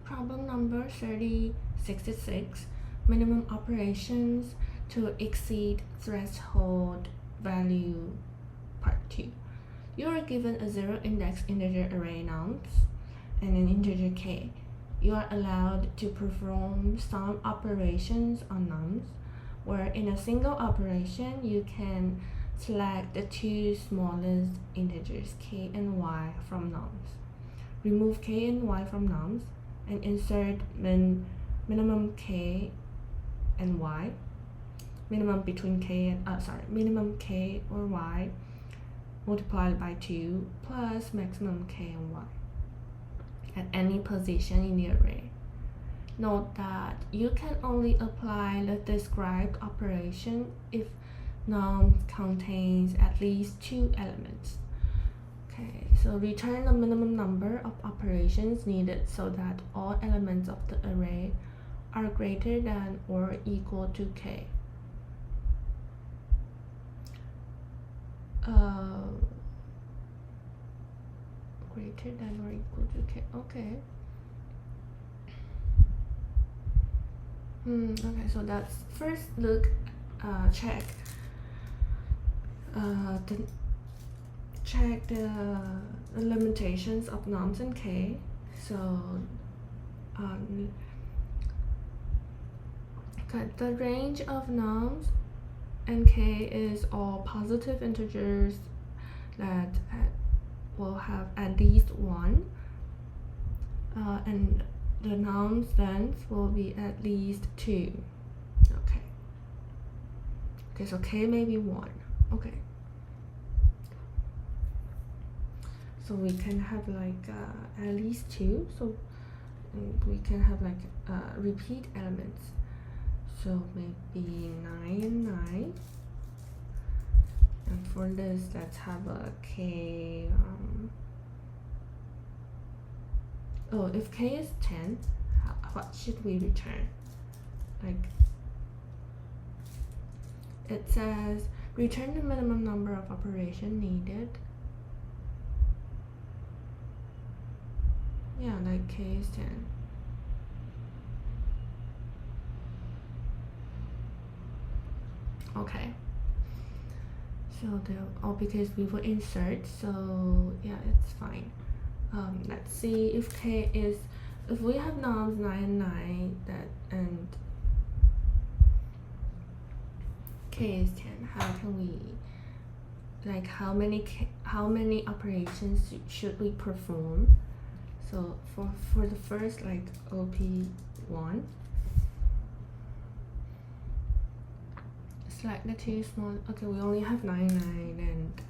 problem number 3066, minimum operations to exceed threshold value, part 2. You are given a zero-index integer array nums and an integer k. You are allowed to perform some operations on nums, where in a single operation you can select the two smallest integers k and y from nums, remove k and y from nums, and insert minimum k and y, minimum between k and minimum k or y multiplied by 2 plus maximum k and y at any position in the array. Note that you can only apply the described operation if num contains at least 2 elements. Okay, so return the minimum number of operations needed so that all elements of the array are greater than or equal to k. Greater than or equal to k. Okay. Okay, so that's first look. Check the limitations of nums and k. So the range of nums and k is all positive integers that will have at least 1, and the nums length will be at least 2. Okay, so k may be 1. Okay, so we can have like at least 2, so we can have like repeat elements, so maybe 9 and 9. And for this, let's have a k. If k is 10, what should we return? Like, it says return the minimum number of operation needed. Yeah, like k is 10. Okay. So because we will insert, so yeah, it's fine. Let's see if if we have nums 9 and 9 and k is 10, how can we, like, how many operations should we perform? So for the first, like, OP1, select the two small. Okay, we only have 9 and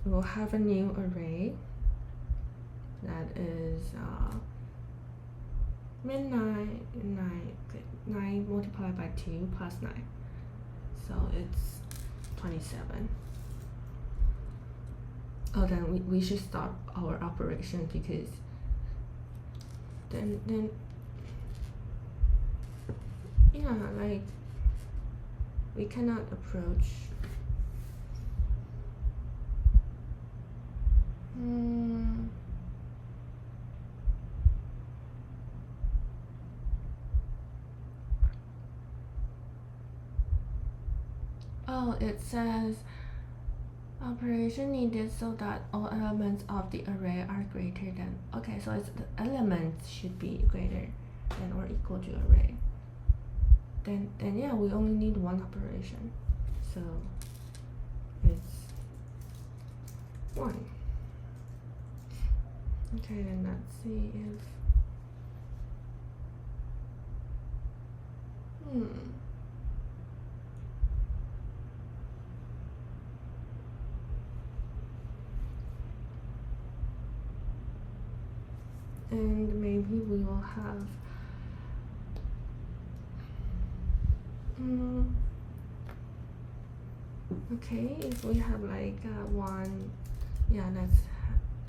we'll have a new array that is min 9 multiplied by 2 plus 9, so it's 27. Oh, then we should stop our operation, because then yeah, like, we cannot approach. Oh, it says operation needed so that all elements of the array are greater than. Okay, so it's the elements should be greater than or equal to array. Then yeah, we only need one operation, so it's 1. Okay, then let's see if and maybe we will have okay, if we have like 1, yeah, let's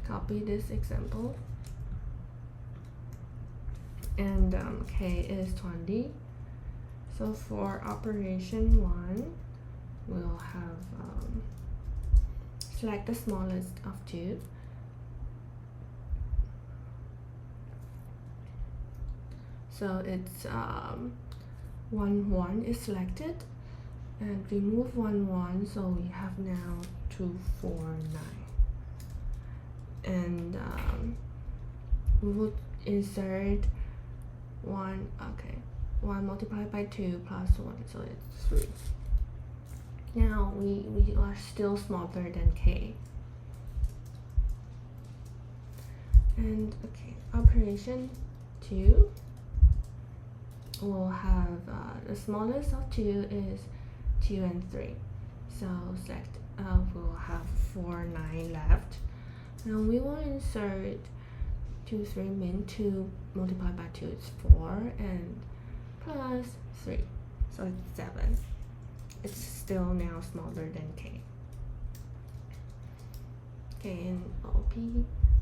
copy this example, and k is 20. So for operation 1, we'll have select the smallest of 2, So it's 1 1 is selected, and remove 1 1, so we have now 2 4 9, and we would insert 1 multiplied by 2 plus 1, so it's 3. Now we are still smaller than k. And operation 2 will have the smallest of 2 is 2 and 3. So select we'll have 4 9 left. Now we will insert 2 3 min 2 multiplied by 2 is 4, and plus 3, so it's 7. It's still now smaller than k. Okay, in OP,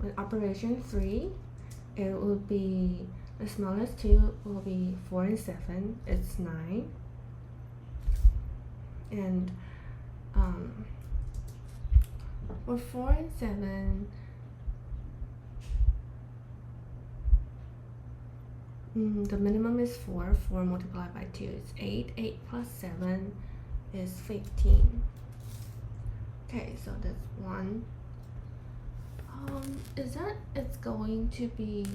with operation 3, it will be the smallest 2 will be 4 and 7. It's 9, and for 4 and 7, the minimum is 4. 4 multiplied by 2 is 8. 8 plus 7 is 15. Okay, so that's 1. Is that it's going to be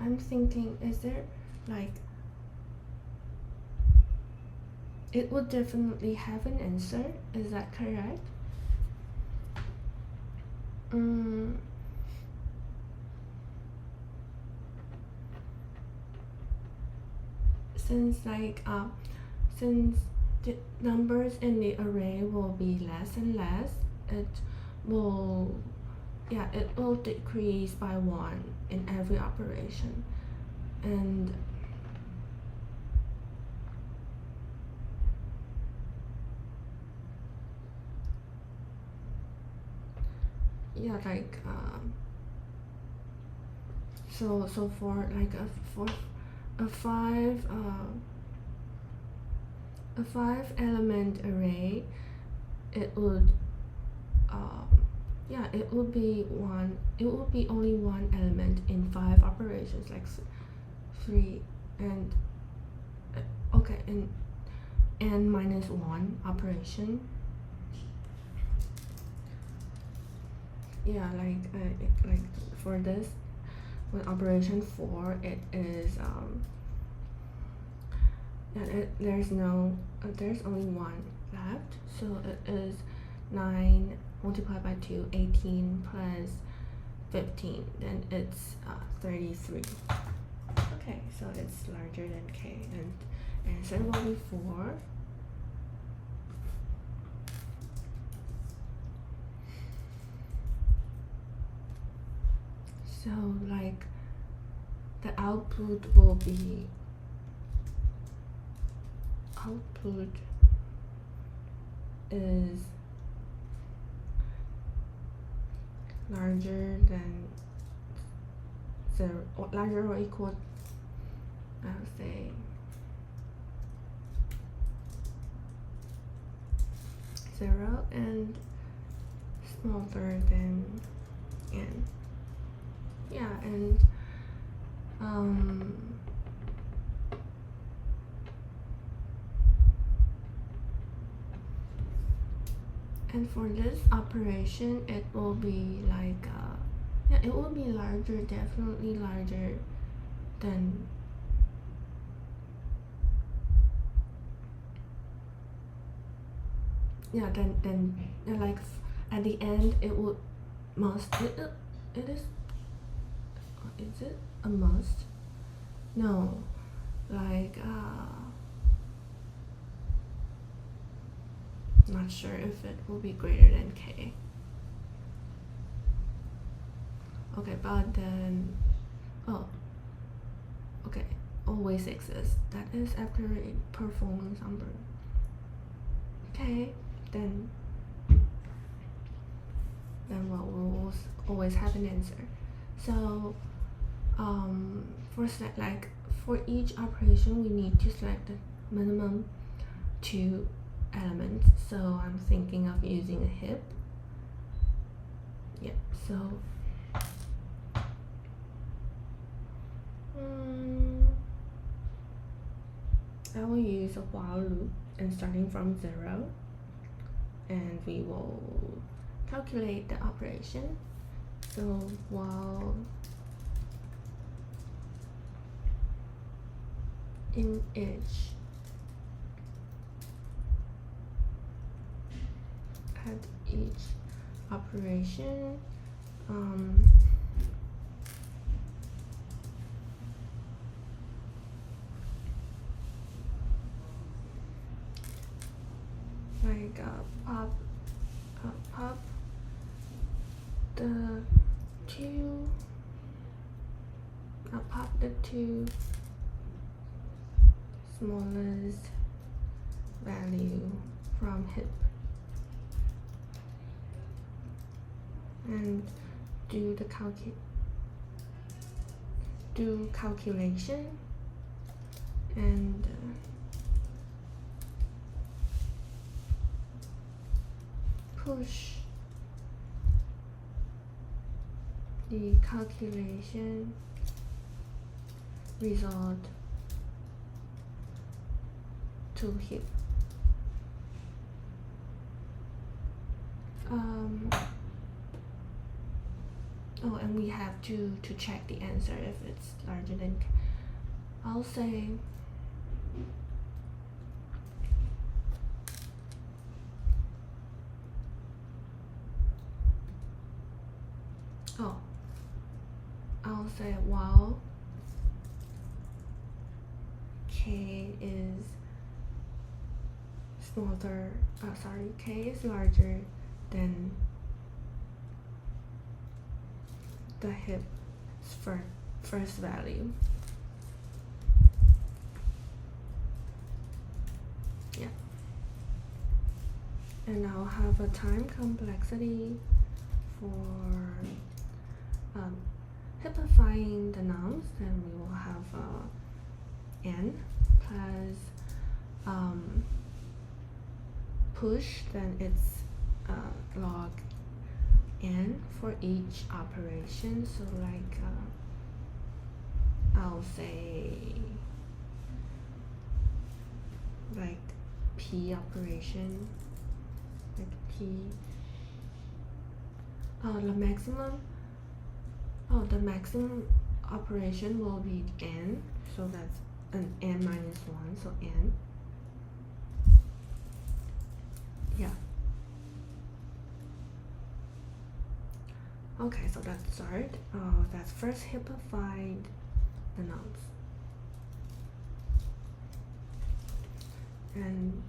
I'm thinking, is there like it would definitely have an answer, is that correct? Since since the numbers in the array will be less and less, it will decrease by 1 in every operation, and so for like a 5 element array, it would it would be only 1 element in 5 operations, like 3 and and minus 1 operation. Like for this, with operation 4, it is there's only 1 left, so it is 9 multiplied by 2, 18 plus 15, then it's 33. Okay, so it's larger than k, and answer will be 4. So like the output will be is larger than 0, or larger or equal, I would say 0, and smaller than n. And for this operation, it will be like it will be larger, definitely larger than like at the end it would must it is it a must? No, like not sure if it will be greater than k. Okay, but then always exists. That is after a performance number. Okay, then we'll always have an answer. So for each operation, we need to select the minimum 2 elements. So I'm thinking of using a heap. So I will use a while loop and starting from 0, and we will calculate the operation. So while in each at each operation, like pop the two smallest value from heap and do calculation and push the calculation result to heap. And we have to check the answer if it's larger than I'll say while k is larger than the heap's first value. Yeah. And I'll have a time complexity for heapifying the nums, then we will have n plus push, then it's log n for each operation. So like I'll say like p operation, like p the maximum operation will be n, so that's an n minus 1, so n. Yeah. Okay, so that's start. That's first heapified the nums. And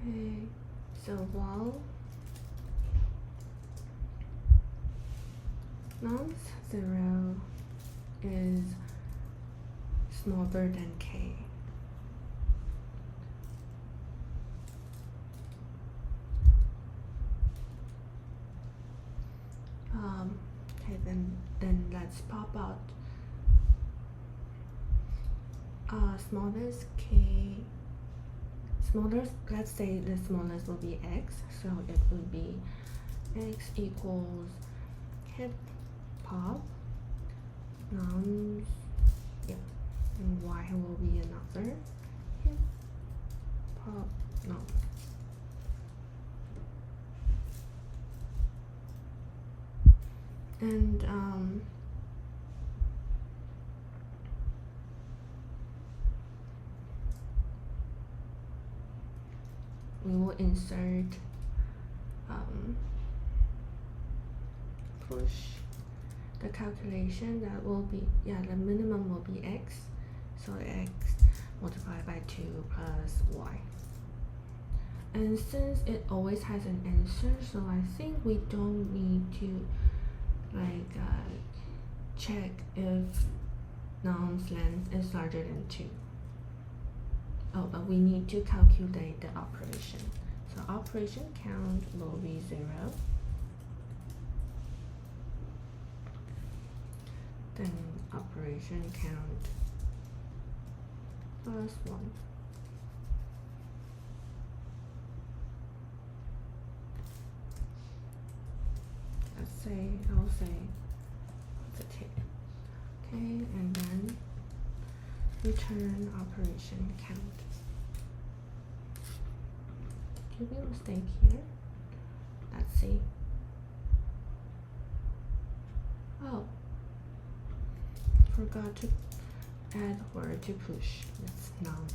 okay, so while nums 0 is smaller than k, okay, then let's pop out let's say the smallest will be x, so it will be x equals hip pop nums, yeah, and y will be another hip pop nums. And we will insert push the calculation. That will be, the minimum will be x, so x multiplied by 2 plus y. And since it always has an answer, so I think we don't need to check if num's length is larger than 2. Oh, but we need to calculate the operation. So operation count will be 0. Then operation count plus 1. I'll say, what's it here? Okay, and then return operation count. Could be a mistake here. Let's see. Oh, forgot to add word to push. That's nouns.